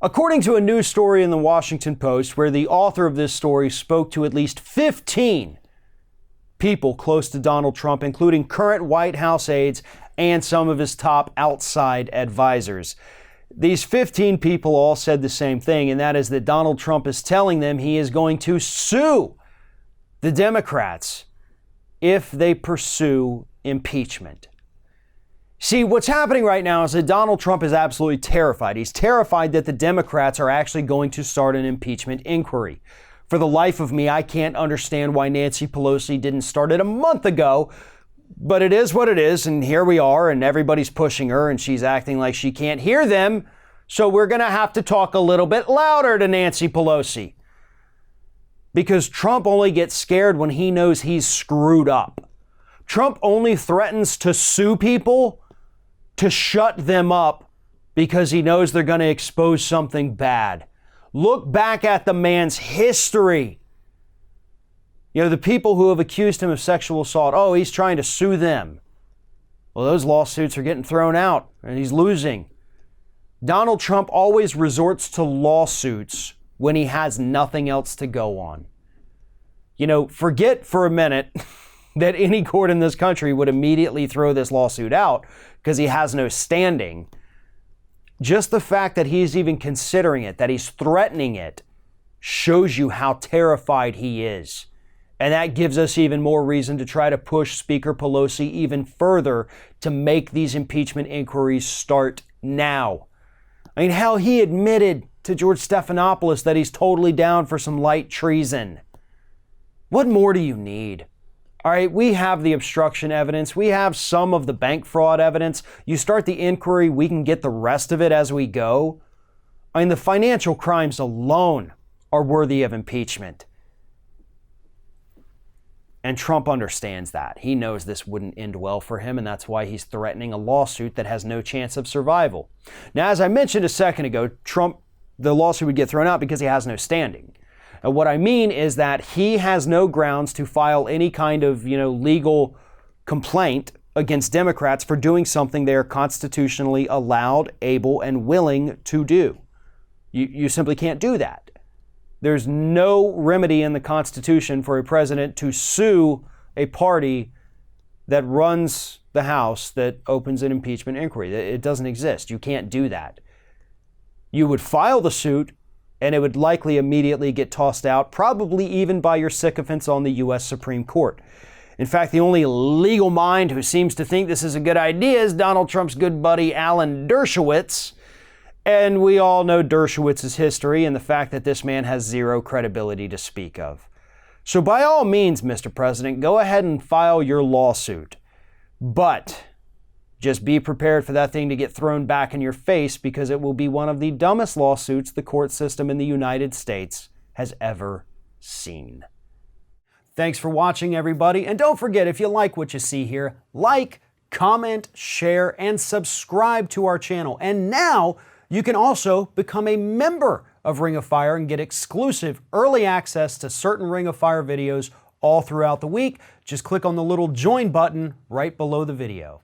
According to a news story in the Washington Post, where the author of this story spoke to at least 15 people close to Donald Trump, including current White House aides and some of his top outside advisors. These 15 people all said the same thing, and that is that Donald Trump is telling them he is going to sue the Democrats if they pursue impeachment. See, what's happening right now is that Donald Trump is absolutely terrified. He's terrified that the Democrats are actually going to start an impeachment inquiry. For the life of me, I can't understand why Nancy Pelosi didn't start it a month ago, but it is what it is, and here we are, and everybody's pushing her, and she's acting like she can't hear them, so we're going to have to talk a little bit louder to Nancy Pelosi. Because Trump only gets scared when he knows he's screwed up. Trump only threatens to sue people to shut them up because he knows they're going to expose something bad. Look back at the man's history. You know, the people who have accused him of sexual assault, oh, he's trying to sue them. Well, those lawsuits are getting thrown out and he's losing. Donald Trump always resorts to lawsuits when he has nothing else to go on. You know, forget for a minute that any court in this country would immediately throw this lawsuit out because he has no standing. Just the fact that he's even considering it, that he's threatening it, shows you how terrified he is. And that gives us even more reason to try to push Speaker Pelosi even further to make these impeachment inquiries start now. I mean, hell, he admitted to George Stephanopoulos that he's totally down for some light treason. What more do you need? All right, we have the obstruction evidence. We have some of the bank fraud evidence. You start the inquiry, we can get the rest of it as we go. I mean, the financial crimes alone are worthy of impeachment. And Trump understands that. He knows this wouldn't end well for him, and that's why he's threatening a lawsuit that has no chance of survival. Now, as I mentioned a second ago, the lawsuit would get thrown out because he has no standing. And what I mean is that he has no grounds to file any kind of, legal complaint against Democrats for doing something they are constitutionally allowed, able, and willing to do. You simply can't do that. There's no remedy in the Constitution for a president to sue a party that runs the House that opens an impeachment inquiry. It doesn't exist. You can't do that. You would file the suit, and it would likely immediately get tossed out, probably even by your sycophants on the U.S. Supreme Court. In fact, the only legal mind who seems to think this is a good idea is Donald Trump's good buddy Alan Dershowitz. And we all know Dershowitz's history and the fact that this man has zero credibility to speak of. So by all means, Mr. President, go ahead and file your lawsuit. But just be prepared for that thing to get thrown back in your face, because it will be one of the dumbest lawsuits the court system in the United States has ever seen. Thanks for watching, everybody. And don't forget, if you like what you see here, like, comment, share, and subscribe to our channel. And now you can also become a member of Ring of Fire and get exclusive early access to certain Ring of Fire videos all throughout the week. Just click on the little join button right below the video.